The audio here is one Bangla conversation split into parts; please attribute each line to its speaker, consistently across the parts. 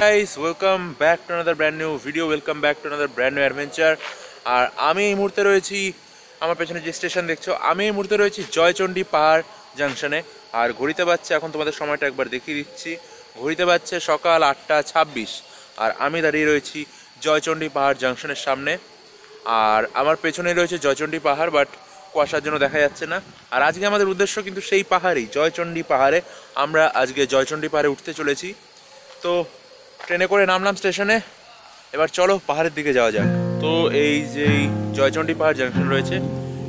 Speaker 1: guys, welcome back to another brand new video. Welcome back to another brand new adventure. আর আমি এই মুহূর্তে রয়েছি আমার পেছনে যে স্টেশন দেখছো, আমি এই মুহূর্তে রয়েছি জয়চণ্ডী পাহাড় জাংশনে। আর ঘড়িতে বাজছে, এখন তোমাদের সময়টা একবার দেখিয়ে দিচ্ছি, ঘড়িতে বাজছে সকাল 8:26। আর আমি দাঁড়িয়ে রয়েছি জয়চণ্ডী পাহাড় জাংশনের সামনে। আর আমার পেছনে রয়েছে জয়চণ্ডী পাহাড়, বাট কুয়াশার জন্য দেখা যাচ্ছে না। আর আজকে আমাদের উদ্দেশ্য কিন্তু সেই পাহাড়েই, জয়চণ্ডী পাহাড়ে। আমরা আজকে জয়চণ্ডী পাহাড়ে উঠতে চলেছি। তো ট্রেনে করে নামলাম স্টেশনে, এবার চলো পাহাড়ের দিকে যাওয়া যাক। তো এই যে জয়চণ্ডী পাহাড় জাংশন রয়েছে,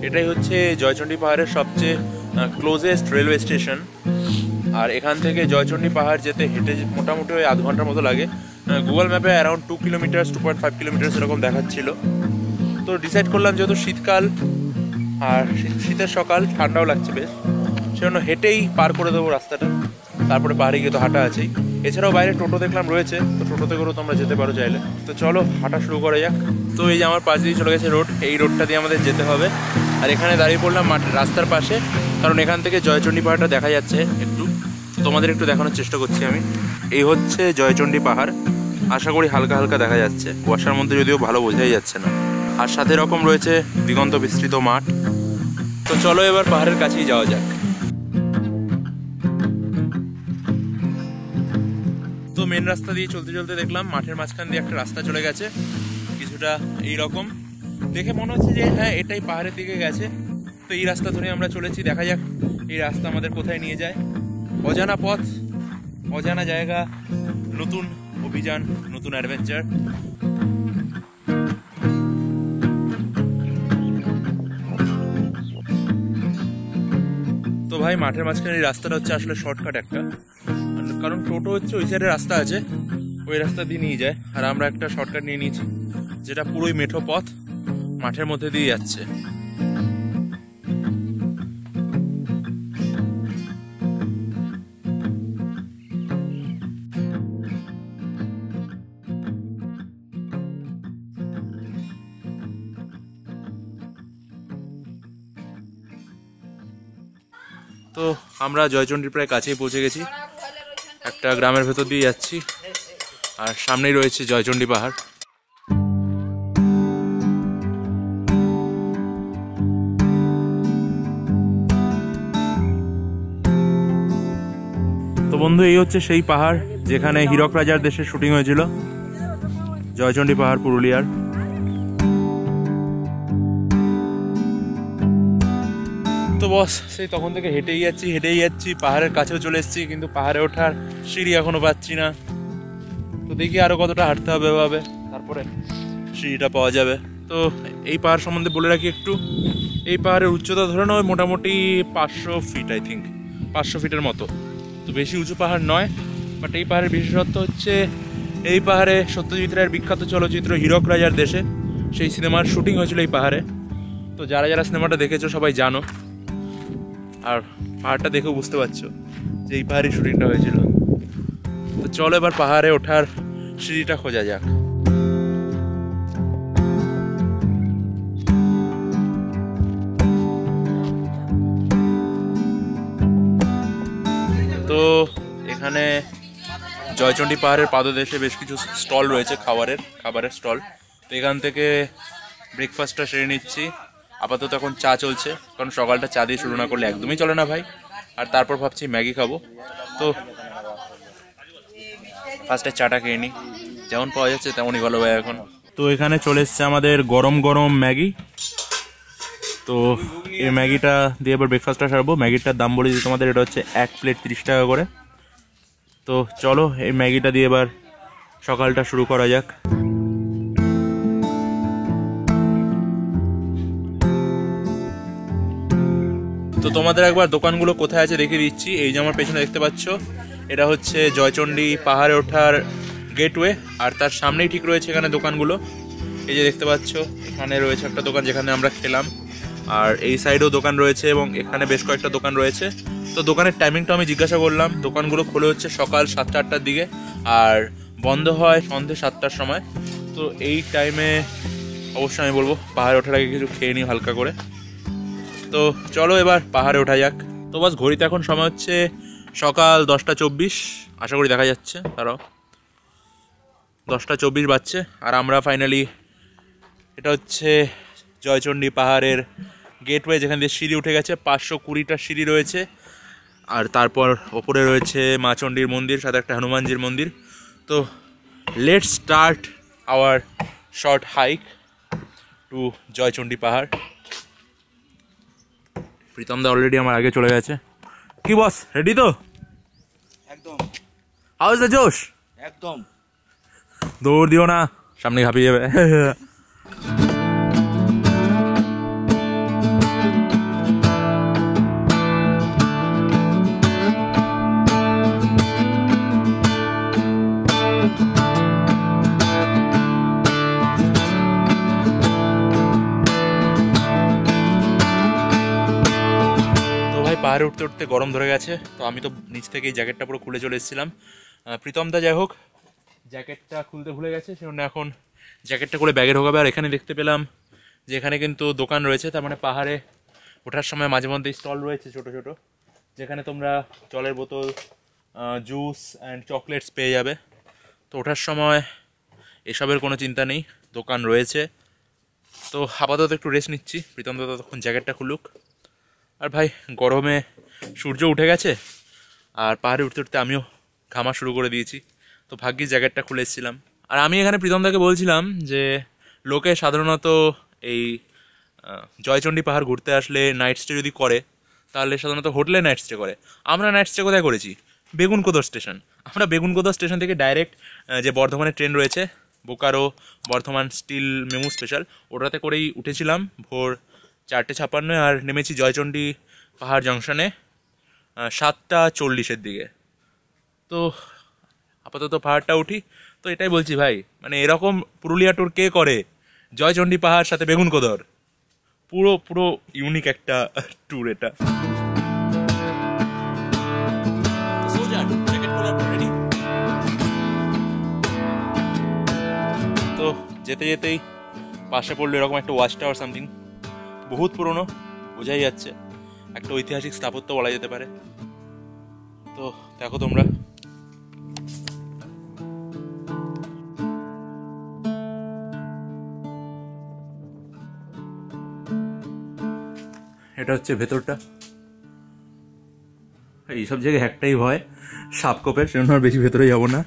Speaker 1: এটাই হচ্ছে জয়চণ্ডী পাহাড়ের সবচেয়ে ক্লোজেস্ট রেলওয়ে স্টেশন। আর এখান থেকে জয়চণ্ডী পাহাড় যেতে হেঁটে মোটামুটি ওই আধ ঘন্টার মতো লাগে। গুগল ম্যাপে অ্যারাউন্ড 2 কিলোমিটার 2.5 কিলোমিটার এরকম দেখাচ্ছিল। তো ডিসাইড করলাম যেহেতু শীতকাল আর শীতের সকাল, ঠান্ডাও লাগছে বেশ, সেজন্য হেঁটেই পার করে দেবো রাস্তাটা। তারপরে পাহাড়ে গিয়ে তো হাঁটা আছেই, এছাড়াও বাইরে টোটো দেখলাম রয়েছে, তো টোটোতে করেও তোমরা যেতে পারো চাইলে। তো চলো হাঁটা শুরু করা যাক। তো এই যে আমার পাশ দিয়ে চলে গেছে রোড, এই রোডটা দিয়ে আমাদের যেতে হবে। আর এখানে দাঁড়িয়ে পড়লাম রাস্তার পাশে, কারণ এখান থেকে জয়চণ্ডী পাহাড়টা দেখা যাচ্ছে একটু, তোমাদের একটু দেখানোর চেষ্টা করছি আমি। এই হচ্ছে জয়চণ্ডী পাহাড়, আশা করি হালকা হালকা দেখা যাচ্ছে, কুয়াশার মধ্যে যদিও ভালো বোঝাই যাচ্ছে না। আর সাথে রকম রয়েছে দিগন্ত বিস্তৃত মাঠ। তো চলো এবার পাহাড়ের কাছেই যাওয়া যাক। তো মেন রাস্তা দিয়ে চলতে চলতে দেখলাম মাঠের মাঝখান দিয়ে একটা রাস্তা চলে গেছে, কিছুটা এই রকম দেখে মনে হচ্ছে যে হ্যাঁ এটাই পাহাড়ের দিকে গেছে। তো এই রাস্তা ধরে আমরা চলেছি, দেখা যাক এই রাস্তা আমাদের কোথায় নিয়ে যায়। অজানা পথ, অজানা জায়গা, নতুন অভিযান, নতুন অ্যাডভেঞ্চার। তো ভাই মাঠের মাঝখানে এই রাস্তাটা হচ্ছে আসলে শর্টকাট একটা, কারণ টোটো হচ্ছে ওই সাইডে রাস্তা আছে, ওই রাস্তা দিয়ে নিয়ে যায়। আর আমরা একটা শর্টকাট নিয়ে নিয়েছি, যেটা পুরোই মেঠো পথ, মাঠের মধ্যে দিয়ে যাচ্ছে। তো আমরা জয়চণ্ডীর প্রায় কাছেই পৌঁছে গেছি, একটা গ্রামের ভেতর দিয়ে যাচ্ছি, আর সামনেই রয়েছে জয়চণ্ডী পাহাড়। তো বন্ধু, এই হচ্ছে সেই পাহাড় যেখানে হীরক রাজার দেশে শুটিং হয়েছিল, জয়চণ্ডী পাহাড়, পুরুলিয়ার। তো বস সেই তখন থেকে হেঁটেই যাচ্ছি, পাহাড়ের কাছেও চলে এসেছি, কিন্তু পাহাড়ে ওঠার সিঁড়ি এখনো পাচ্ছি না। তো দেখি আরো কতটা হাঁটতে হবে এভাবে, তারপরে সিঁড়িটা পাওয়া যাবে। তো এই পাহাড় সম্বন্ধে বলে রাখি একটু, এই পাহাড়ের উচ্চতা ধরে নাও মোটামুটি 500 ফিট, আই থিঙ্ক 500 ফিটের মতো। তো বেশি উঁচু পাহাড় নয়, বাট এই পাহাড়ের বিশেষত্ব হচ্ছে এই পাহাড়ে সত্যজিৎ রায়ের বিখ্যাত চলচ্চিত্র হীরক রাজার দেশে, সেই সিনেমার শুটিং হয়েছিল এই পাহাড়ে। তো যারা যারা সিনেমাটা দেখেছো সবাই জানো, আর পাহাড়টা দেখেও বুঝতে পারছো যে এই পাহাড়ে শুটিংটা হয়েছিল। তো চলো এবার পাহাড়ে ওঠার সিঁড়িটা খোঁজা যাক। তো এখানে জয়চণ্ডী পাহাড়ের পাদদেশে বেশ কিছু স্টল রয়েছে, খাবারের স্টল। তো এখান থেকে ব্রেকফাস্টটা সেরে নিচ্ছি। আপাতত এখন চা চলছে, কারণ সকালটা চা দিয়ে শুরু না করলে একদমই চলে না ভাই। আর তারপর ভাবছি ম্যাগি খাবো, তো ফার্স্টে চাটা খেয়ে নিই, যেমন পাওয়া যাচ্ছে তেমনই ভালো ভাই এখন। তো এখানে চলে এসছে আমাদের গরম গরম ম্যাগি। তো এই ম্যাগিটা দিয়ে এবার ব্রেকফাস্টটা সারবো। ম্যাগিটার দাম বলে দিই তোমাদের, এটা হচ্ছে 1 প্লেট 30 টাকা করে। তো চলো এই ম্যাগিটা দিয়ে এবার সকালটা শুরু করা যাক। তো তোমাদের একবার দোকানগুলো কোথায় আছে দেখিয়ে দিচ্ছি। এই যে আমার পেছনে দেখতে পাচ্ছ, এটা হচ্ছে জয়চণ্ডী পাহাড়ে ওঠার গেটওয়ে, আর তার সামনেই ঠিক রয়েছে এখানে দোকানগুলো। এই যে দেখতে পাচ্ছ, এখানে রয়েছে একটা দোকান যেখানে আমরা খেলাম, আর এই সাইডেও দোকান রয়েছে, এবং এখানে বেশ কয়েকটা দোকান রয়েছে। তো দোকানের টাইমিংটা আমি জিজ্ঞাসা করলাম, দোকানগুলো খোলে হচ্ছে সকাল 7টা-8টার দিকে, আর বন্ধ হয় সন্ধ্যে 7টার সময়। তো এই টাইমে অবশ্যই আমি বলবো পাহাড়ে ওঠার আগে কিছু খেয়ে নিই হালকা করে। তো চলো এবার পাহাড়ে ওঠা যাক। তো বাস ঘড়িতে এখন সময় হচ্ছে সকাল 10টা 24, আশা করি দেখা যাচ্ছে। তারাও 10:24 বাজছে আর আমরা ফাইনালি, এটা হচ্ছে জয়চণ্ডী পাহাড়ের গেটওয়ে, যেখান দিয়ে সিঁড়ি উঠে গেছে। 520টা সিঁড়ি রয়েছে আর তারপর ওপরে রয়েছে মা চণ্ডীর মন্দির, সাথে একটা হনুমানজির মন্দির। তো let's start our short hike to Joychandi পাহাড়। প্রীতম দা অলরেডি আমার আগে চলে গেছে। কি বস, রেডি তো?
Speaker 2: একদম।
Speaker 1: হাউ ইজ দ্য জোশ?
Speaker 2: একদম।
Speaker 1: দৌড় দিও না, সামনে ঘাপিয়ে যাবে। পাহাড়ে উঠতে উঠতে গরম ধরে গেছে, তো আমি তো নিচ থেকে এই জ্যাকেটটা পুরো খুলে চলে এসেছিলাম। প্রীতম দা যাই হোক জ্যাকেটটা খুলতে ভুলে গেছে, সেজন্য এখন জ্যাকেটটা খুলে ব্যাগে ঢোকাবে। আর এখানে দেখতে পেলাম যে এখানে কিন্তু দোকান রয়েছে, তার মানে পাহাড়ে ওঠার সময় মাঝে মধ্যে স্টল রয়েছে ছোট ছোট, যেখানে তোমরা জলের বোতল, জুস অ্যান্ড চকলেটস পেয়ে যাবে। তো ওঠার সময় এসবের কোনো চিন্তা নেই, দোকান রয়েছে। তো আপাতত একটু রেস্ট নিচ্ছি, প্রীতম দা তখন জ্যাকেটটা খুলুক। আর ভাই গরমে সূর্য উঠে গেছে আর পাহাড়ে উঠতে উঠতে আমিও ঘামা শুরু করে দিয়েছি, তো ভাগ্যিস জ্যাকেটটা খুলে এসেছিলাম। আর আমি এখানে প্রীতমদাকে বলছিলাম যে লোকে সাধারণত এই জয়চণ্ডী পাহাড় ঘুরতে আসলে নাইট স্টে যদি করে তাহলে সাধারণত হোটেলে নাইট স্টে করে। আমরা নাইট স্টে কোথায় করেছি? বেগুনকোদর স্টেশন। আমরা বেগুনকোদর স্টেশন থেকে ডাইরেক্ট যে বর্ধমানের ট্রেন রয়েছে Bokaro Bardhaman steel MEMU special, ওটাতে করেই উঠেছিলাম ভোর 4:56 আর নেমেছি জয়চণ্ডী পাহাড় জংশনে 7:40 দিকে। তো আপাতত পাহাড়টা উঠি। তো এটাই বলছি ভাই, মানে এরকম পুরুলিয়া ট্যুর কে করে? জয়চণ্ডী পাহাড় সাথে বেগুনকোদর, পুরো পুরো ইউনিক একটা ট্যুর এটা। তো যেতে যেতেই পাশে পড়লো এরকম একটা ওয়াচ টাওয়ার সামথিং, বহুত পুরনো, বোঝাই যাচ্ছে একটা ঐতিহাসিক স্থাপত্য বলা যেতে পারে। তো দেখো তোমরা, এটা হচ্ছে ভেতরটা। এইসব জায়গায় একটাই ভয়, সাপ কোপের, সেজন্য আর বেশি ভেতরে যাবো না।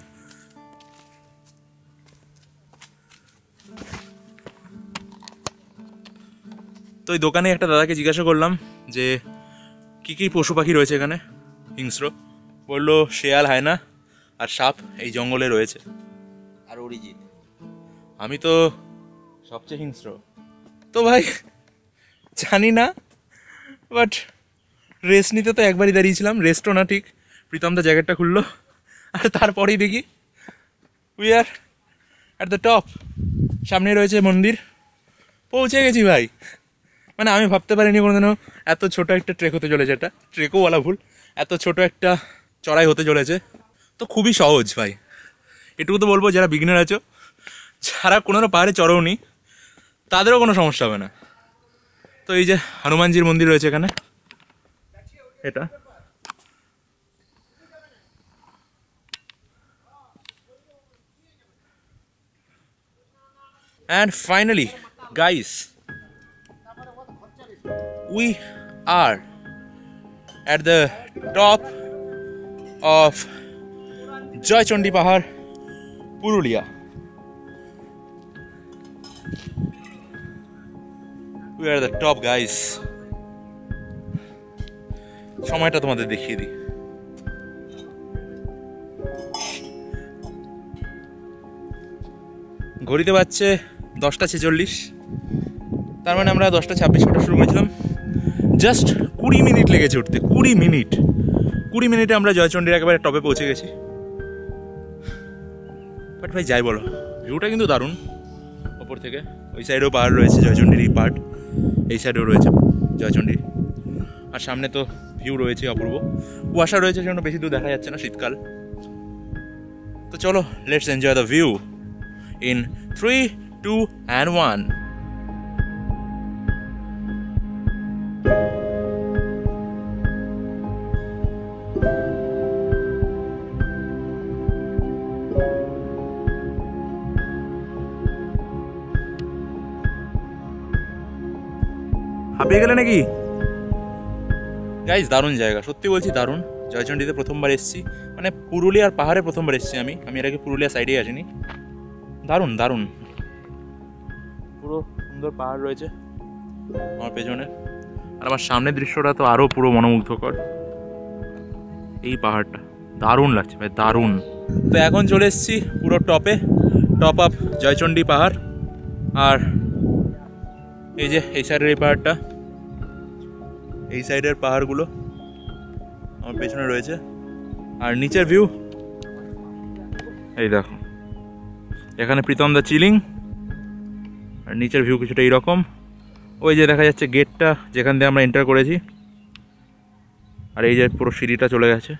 Speaker 1: তো এই দোকানে একটা দাদাকে জিজ্ঞাসা করলাম যে কি কি পশু পাখি রয়েছে এখানে হিংস্র। বললো শেয়াল, হায়না আর সাপ এই জঙ্গলে রয়েছে।
Speaker 2: আর অরিজিৎ,
Speaker 1: আমি তো সবচেয়ে হিংস্র। তো ভাই জানি না, বাট রেস্ট নিতে তো একবারই দাঁড়িয়েছিলাম, রেস্টও না ঠিক। প্রীতম দা জ্যাকেটটা খুললো আর তারপরেই দেখি we are at the top. সামনে রয়েছে মন্দির, পৌঁছে গেছি ভাই। মানে আমি ভাবতে পারিনি কোনোদিনও এত ছোট একটা ট্রেক হতে চলেছে, এটা ট্রেকও বলা ভুল, এত ছোট একটা চড়াই হতে চলেছে। তো খুবই সহজ ভাই, এটুকু তো বলবো যারা বিগিনার আছো, যারা কোনো পাহাড়ে চড়োনি তাদেরও কোনো সমস্যা হবে না। তো এই যে হনুমানজির মন্দির রয়েছে এখানে, এটা and finally guys, we are at the top of Joychandi পাহাড়, Purulia. We are at the top guys. সময়টা তোমাদের দেখিয়ে দিই। ঘড়িতে বাজছে 10:46, তার মানে আমরা 10:26 শুরু করেছিলাম। জাস্ট 20 মিনিট লেগেছে উঠতে, 20 মিনিটে আমরা জয়চণ্ডীর একেবারে টপে পৌঁছে গেছি। বাট ভাই যাই বলো, ভিউটা কিন্তু দারুণ ওপর থেকে। ওই সাইডেও পাহাড় রয়েছে, জয়চণ্ডীর এই পাহাড়, এই সাইডেও রয়েছে জয়চণ্ডী, আর সামনে তো ভিউ রয়েছে অপূর্ব। কুয়াশা রয়েছে, সেজন্য বেশি দূর দেখা যাচ্ছে না, শীতকাল। তো চলো, let's enjoy the view in 3, 2 and 1. হাঁপিয়ে গেলে নাকি? গাইজ দারুণ জায়গা, সত্যি বলছি দারুণ। জয়চণ্ডীতে প্রথমবার এসেছি, মানে পুরুলিয়ার পাহাড়ে প্রথমবার এসেছি আমি এর আগে পুরুলিয়া সাইডেই আসিনি। দারুণ দারুণ, পুরো সুন্দর পাহাড় রয়েছে আমার পেছনে, আর আমার সামনের দৃশ্যটা তো আরও পুরো মনোমুগ্ধকর। এই পাহাড়টা দারুণ লাগছে ভাই, দারুণ। তো এখন চলে এসেছি পুরো টপে, টপ আপ জয়চণ্ডী পাহাড়। আর এই যে এই সাইডের এই পাহাড়টা, এই সাইডের পাহাড়গুলো আমার পেছনে রয়েছে। আর নিচের ভিউ এই দেখো, এখানে প্রীতম দা চিলিং। আর নিচের ভিউ কিছুটা এইরকম, ওই যে দেখা যাচ্ছে গেটটা যেখান দিয়ে আমরা এন্টার করেছি। আর এই যে পুরো সিঁড়িটা চলে গেছে।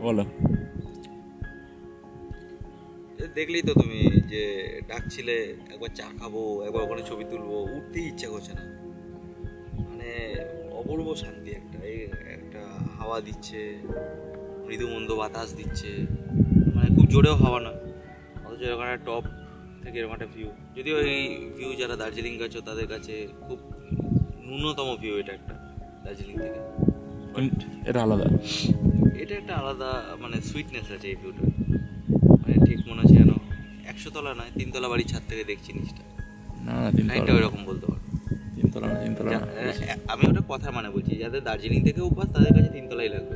Speaker 1: বলো,
Speaker 2: দেখলেই তো তুমি যে ডাকছিলে একবার চা খাবো, একবার ওখানে ছবি তুলবো, উঠতেই ইচ্ছা করছে না। মানে অপূর্ব শান্তি একটা, এই একটা হাওয়া দিচ্ছে, মৃদু মন্দ বাতাস দিচ্ছে, মানে খুব জোরেও হাওয়া না, অথচ এরকম একটা টপ থেকে এরকম একটা ভিউ। যদিও এই ভিউ যারা দার্জিলিং গেছো তাদের কাছে খুব ন্যূনতম ভিউ এটা একটা দার্জিলিং থেকে,
Speaker 1: এটা আলাদা,
Speaker 2: এটা একটা আলাদা মানে সুইটনেস আছে এই ভিউটা। মানে ঠিক মনে হচ্ছে যেন 100 তলা নয় 3 তলা বাড়ির ছাদ থেকে দেখছি নিচটা।
Speaker 1: না
Speaker 2: এটা ওইরকম বলতে পারো,
Speaker 1: 3 তলা না, 3 তলা না।
Speaker 2: আমি ওটা কথা মানে বলছি, যাদের দার্জিলিং থেকে অভ্যাস তাদের কাছে 3 তলাই লাগবে।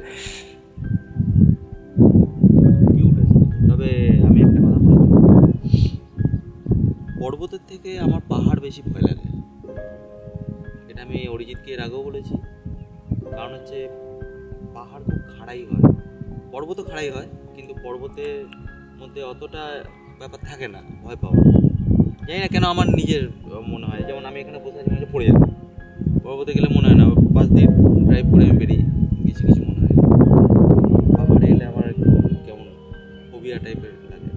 Speaker 2: কিউট আছে। তবে আমি একটা কথা বলবো, পর্বতের থেকে আমার পাহাড় বেশি ভয় লাগে। এটা আমি অরিজিৎকে এর আগেও বলেছি। কারণ হচ্ছে পাহাড় খুব খাড়াই হয়, পর্বতও খাড়াই হয়, কিন্তু পর্বতের মধ্যে অতটা ব্যাপার থাকে না ভয় পাওয়া। জানি না কেন আমার নিজের মনে হয়, যেমন আমি এখানে বসে আছি মনে হচ্ছে পড়ে যাবো, পর্বতে গেলে মনে হয় না, পাশ দিয়ে ড্রাইভ করে আমি বেরিয়ে কিছু কিছু মনে হয়। পাহাড়ে এলে আমার একটু কেমন ফোবিয়া টাইপের লাগে।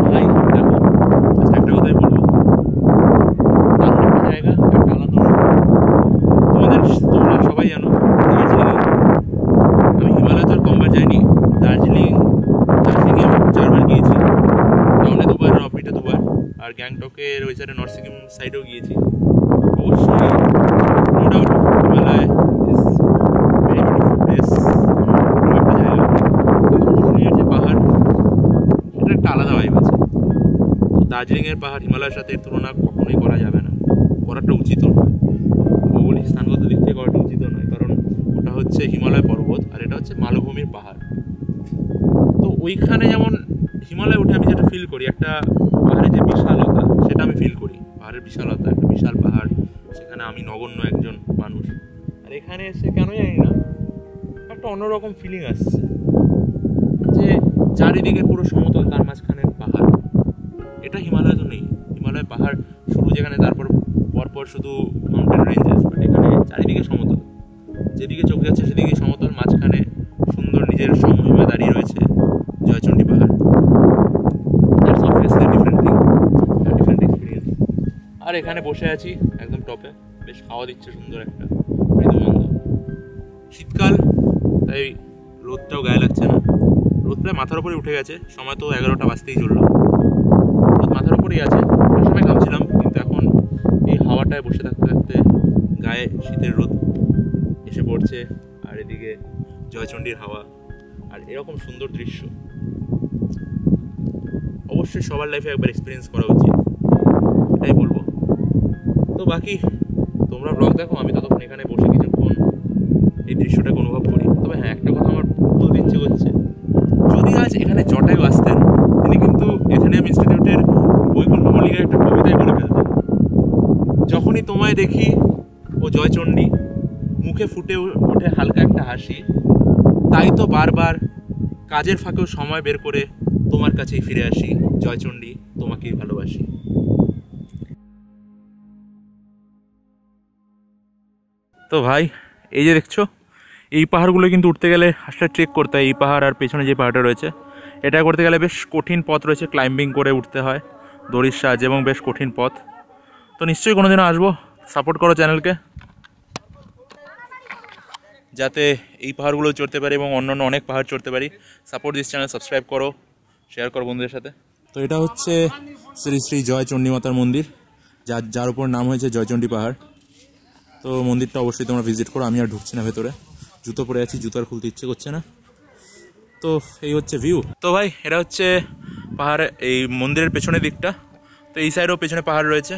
Speaker 1: ভাই দেখো, একটা কথাই বলবো, দারুণ একটা জায়গা, একটা আলাদা। তোমরা সবাই জানো দার্জিলিং, আমি হিমালয় তো আর কমবার যাইনি। দার্জিলিংয়ে আমি 4 বার গিয়েছি, টাউনে 2 বার, নবদ্বীপে 2 বার, আর গ্যাংটকের ওই সাইডে নর্থ সিকিম সাইডেও গিয়েছি। অবশ্যই no doubt Himalaya is very beautiful place, একটা জায়গা। দার্জিলিংয়ের যে পাহাড়, সেটা একটা আলাদা ভাইব আছে। তো দার্জিলিংয়ের পাহাড় হিমালয়ের সাথে এর তুলনা কখনোই করা যাবে না, করাটা উচিত নয়, ভৌগোলিক স্থানগত দিক থেকে করাটা উচিত নয়। কারণ ওটা হচ্ছে হিমালয় পর্বত আর এটা হচ্ছে মালভূমির পাহাড়। তো ওইখানে যেমন হিমালয় উঠে আমি যেটা ফিল করি, একটা পাহাড়ের যে বিশালতা সেটা আমি ফিল করি। পাহাড়ের বিশালতা, একটা বিশাল পাহাড়, সেখানে আমি নগণ্য একজন মানুষ। আর এখানে এসে কেন জানি না একটা অন্যরকম ফিলিং আসছে, যে চারিদিকে পুরো সমতল, তার মাঝখানে পাহাড়। এটা হিমালয় তো নেই। হিমালয় পাহাড় শুরু যেখানে, তারপর পরপর শুধু মাউন্টেন রেঞ্জেস, বাট এখানে চারিদিকে সমতল, যেদিকে চোখ যাচ্ছে সেদিকে সমতল, মাঝখানে সুন্দর নিজের সমহিমায় দাঁড়িয়ে রয়েছে জয়চণ্ডী পাহাড়। That's obviously different thing, different experience. আর এখানে বসে আছি একদম টপে, বেশ হাওয়া দিচ্ছে সুন্দর একটা মৃদুমন্দ। শীতকাল, তাই রোদটাও গায়ে লাগছে না। রোদ প্রায় মাথার উপরে উঠে গেছে, সময় তো 11টা বাজতেই চললো। রোদ মাথার উপরেই আছে, একটা সময় ঘামছিলাম, কিন্তু এখন এই হাওয়াটায় বসে থাকতে থাকতে গায়ে শীতের রোদ এসে পড়ছে। আর এদিকে জয়চণ্ডীর হাওয়া, আর এরকম সুন্দর দৃশ্য অবশ্যই সবার লাইফে একবার এক্সপিরিয়েন্স করা উচিত, এটাই বলবো। তো বাকি তোমরা ব্লগ দেখো, আমি ততক্ষণ এখানে বসে কিছুক্ষণ এই দৃশ্যটাকে অনুভব করি। তবে হ্যাঁ, একটা কথা আমার বলতে ইচ্ছে করছে, যদি আজ এখানে জটায়ু আসতেন, তিনি কিন্তু এথেনিয়াম ইনস্টিটিউটের বৈকুণ্ঠ মল্লিকের একটা কবিতায় বলে ফেলতেন, যখনই তোমায় দেখি ও জয়চণ্ডী, মুখে ফুটে ওঠে হালকা একটা হাসি, তাই তো বারবার কাজের ফাঁকেও সময় বের করে তোমার কাছেই ফিরে আসি, জয়চণ্ডী তোমাকেই ভালোবাসি। তো ভাই, এই যে দেখছো, এই পাহাড়গুলো কিন্তু উঠতে গেলে আসলে ট্রেক করতে হয়। এই পাহাড় আর পেছনে যে পাহাড়টা রয়েছে এটা করতে গেলে বেশ কঠিন পথ রয়েছে, ক্লাইম্বিং করে উঠতে হয় দড়ির সাহায্যে এবং বেশ কঠিন পথ। তো নিশ্চয়ই কোনো দিনও আসবো, সাপোর্ট করো চ্যানেলকে যাতে এই পাহাড়গুলো চড়তে পারি এবং অন্যান্য অনেক পাহাড় চড়তে পারি। সাপোর্ট দিস চ্যানেল, সাবস্ক্রাইব করো, শেয়ার করো বন্ধুদের সাথে। তো এটা হচ্ছে শ্রী শ্রী জয়চণ্ডী মাতার মন্দির, যার উপর নাম হয়েছে জয়চণ্ডী পাহাড়। তো মন্দিরটা অবশ্যই তোমরা ভিজিট করো। আমি আর ঢুকছি না ভেতরে, জুতো পরে আছি, জুতো আর খুলতে ইচ্ছে করছে না। তো এই হচ্ছে ভিউ। তো ভাই এটা হচ্ছে পাহাড়, এই মন্দিরের পেছনের দিকটা। তো এই সাইডেও পেছনে পাহাড় রয়েছে,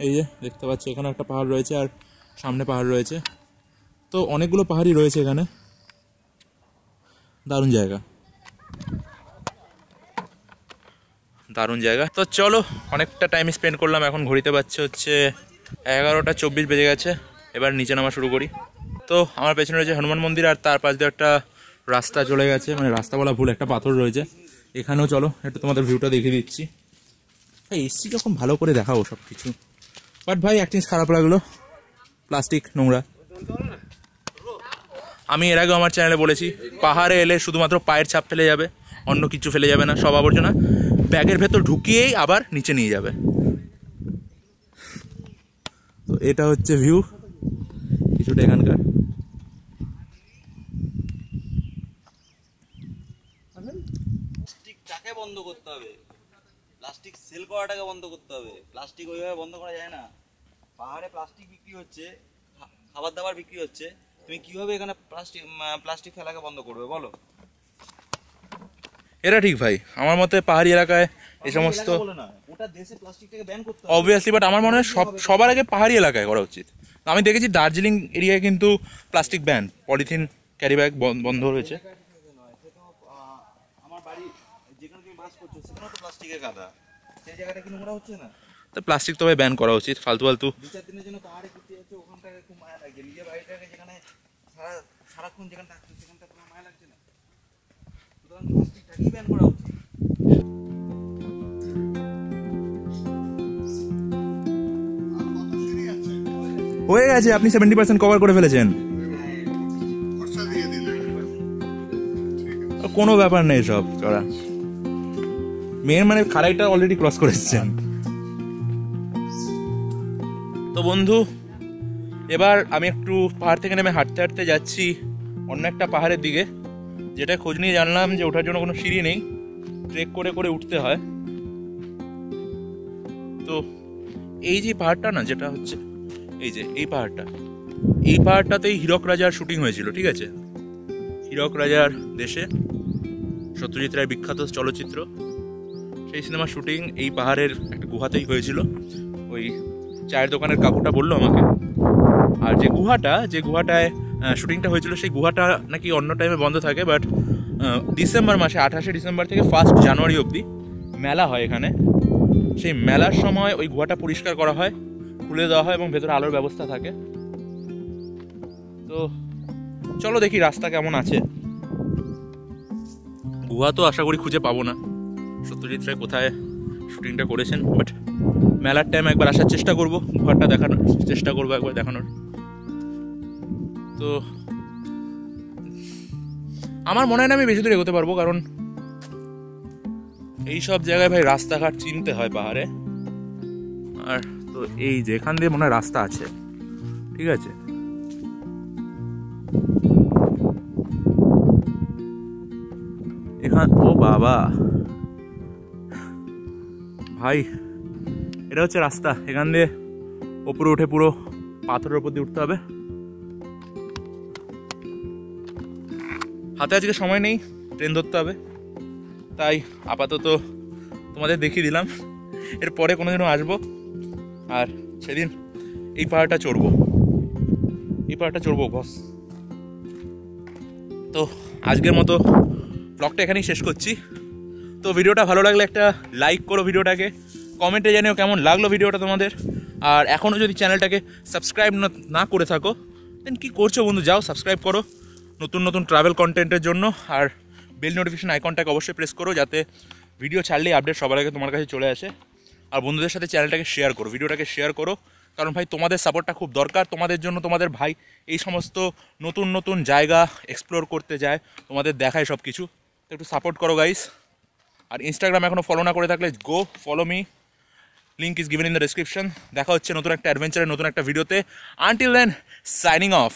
Speaker 1: এই যে দেখতে পাচ্ছি এখানে একটা পাহাড় রয়েছে আর সামনে পাহাড় রয়েছে। তো অনেকগুলো পাহাড়ই রয়েছে এখানে, দারুণ জায়গা, দারুণ জায়গা। তো চলো, অনেকটা টাইম স্পেন্ড করলাম, এখন ঘড়িতে বাজছে হচ্ছে 11:24 বেজে গেছে। এবার নিচে নামা শুরু করি। তো আমার পেছনে রয়েছে হনুমান মন্দির আর তার পাশ দিয়ে একটা রাস্তা চলে গেছে, মানে রাস্তা বলা ভুল, একটা পাথর রয়েছে এখানেও। চলো একটু তোমাদের ভিউটা দেখিয়ে দিচ্ছি। ভাই এসছি যখন ভালো করে দেখাবো সব কিছু, বাট ভাই এক জিনিস খারাপ লাগলো, প্লাস্টিক নোংরা। আমি এর আগেও আমার চ্যানেলে বলেছি পাহাড়ে এলে শুধুমাত্র পায়ের ছাপ ফেলে যাবে, অন্য কিছু ফেলে যাবে না, সব আবর্জনা ব্যাগের ভেতর ঢুকিয়েই আবার নিচে নিয়ে যাবে। তো এটা হচ্ছে ভিউ কিছুটা এখানকার।
Speaker 2: প্লাস্টিকটাকে বন্ধ করতে হবে, প্লাস্টিক সেল করাটাকে বন্ধ করতে হবে। প্লাস্টিক ওইভাবে বন্ধ করা যায় না। পাহাড়ে প্লাস্টিক বিক্রি হচ্ছে, খাবার দাবার বিক্রি হচ্ছে, তুমি কিভাবে এখানে প্লাস্টিক ফেলাকে বন্ধ করবে বলো?
Speaker 1: এটা ঠিক ভাই, আমার মতে পাহাড়ি এলাকায় এই সমস্ত
Speaker 2: ওটা দেশে প্লাস্টিকটাকে ব্যান করতে হবে
Speaker 1: অবভিয়াসলি, বাট আমার মনে হয় সবার আগে পাহাড়ি এলাকায় করা উচিত। আমি দেখেছি দার্জিলিং এরিয়ায় কিন্তু plastic ban, polythene carry bag বন্ধ রয়েছে।
Speaker 2: আমার বাড়ি যেখানে তুমি বাস করছো সেখানেও তো প্লাস্টিকের গাদা, সেই জায়গাটা কি নোংরা হচ্ছে না?
Speaker 1: তো প্লাস্টিক তো ভাই ব্যান করা উচিত, ফালতু
Speaker 2: 2-4 দিনের জন্য পাহাড়ে ঘুরতে যাচ্ছে, ওখানটাকে খুব মায়া লাগছে। নিজের বাড়িটাকে যেখানে সারাক্ষণ যেখানে থাকছে সেখানটা তোমার মায়া লাগছে না? সুতরাং প্লাস্টিকটাকেই ব্যান করা উচিত।
Speaker 1: হয়ে গেছে, আপনি 70% কভার করে ফেলেছেন, কোনো ব্যাপার নেই সব করা। মেন মানে খাড়াইটা অলরেডি ক্রস করে এসেছেন। তো বন্ধু এবার আমি একটু পাহাড় থেকে নেমে হাঁটতে হাঁটতে যাচ্ছি অন্য একটা পাহাড়ের দিকে, যেটা খোঁজ নিয়ে জানলাম যে ওঠার জন্য কোনো সিঁড়ি নেই, ট্রেক করে করে উঠতে হয়। তো এই যে পাহাড়টা না, যেটা হচ্ছে এই যে এই পাহাড়টাতেই হীরক রাজার শুটিং হয়েছিল, ঠিক আছে? হীরক রাজার দেশে সত্যজিৎ রায়ের বিখ্যাত চলচ্চিত্র, সেই সিনেমার শুটিং এই পাহাড়ের একটা গুহাতেই হয়েছিল। ওই চায়ের দোকানের কাকুটা বললো আমাকে। আর যে গুহাটায় শুটিংটা হয়েছিল, সেই গুহাটা নাকি অন্য টাইমে বন্ধ থাকে, বাট ডিসেম্বর মাসে 28শে ডিসেম্বর থেকে 1 জানুয়ারি অবধি মেলা হয় এখানে। সেই মেলার সময় ওই গুহাটা পরিষ্কার করা হয়, খুলে দেওয়া হয় এবং ভেতরে আলোর ব্যবস্থা থাকে। তো চলো দেখি রাস্তা কেমন আছে। গুহা তো আশা করি খুঁজে পাবো না, সত্যজিৎ রায় কোথায় শুটিংটা করেছেন, বাট মেলার টাইম একবার আসার চেষ্টা করব, গুহাটা দেখানোর চেষ্টা করবো, একবার দেখানোর। তো আমার মনে হয় না আমি বেশি দূর এগোতে পারবো, কারণ এই সব জায়গায় ভাই রাস্তাঘাট চিনতে হয় পাহাড়ে। আর তো এই যে এখান দিয়ে মনে হয় রাস্তা আছে, ঠিক আছে? এখান, ও বাবা ভাই, এটা হচ্ছে রাস্তা। এখান দিয়ে ওপরে উঠে পুরো পাথরের উপর দিয়ে উঠতে হবে। হাতে আজকে সময় নেই, ট্রেন ধরতে হবে, তাই আপাতত তোমাদের দেখিয়ে দিলাম। এরপরে কোনোদিনও আসবো আর সেদিন এই পাহাড়টা চড়বো বস। তো আজকের মতো ব্লগটা এখানেই শেষ করছি। তো ভিডিওটা ভালো লাগলে একটা লাইক করো, ভিডিওটাকে কমেন্টে জানিও কেমন লাগলো ভিডিওটা তোমাদের। আর এখনও যদি চ্যানেলটাকে সাবস্ক্রাইব না করে থাকো দেন কী করছো বন্ধু, যাও সাবস্ক্রাইব করো নতুন নতুন ট্রাভেল কন্টেন্টের জন্য। আর বেল নোটিফিকেশন আইকনটাকে অবশ্যই প্রেস করো, যাতে ভিডিও ছাড়লেই আপডেট সবার আগে তোমার কাছে চলে আসে। আর বন্ধুদের সাথে চ্যানেলটাকে শেয়ার করো, ভিডিওটাকে শেয়ার করো, কারণ ভাই তোমাদের সাপোর্টটা খুব দরকার, তোমাদের জন্য তোমাদের ভাই এই সমস্ত নতুন নতুন জায়গা এক্সপ্লোর করতে যায়, তোমাদের দেখায় সব কিছু। তো একটু সাপোর্ট করো গাইস। আর ইনস্টাগ্রাম এখনও ফলো না করে থাকলে go follow me, link is given in the description. দেখা হচ্ছে নতুন একটা অ্যাডভেঞ্চারের নতুন একটা ভিডিওতে। Until then signing of.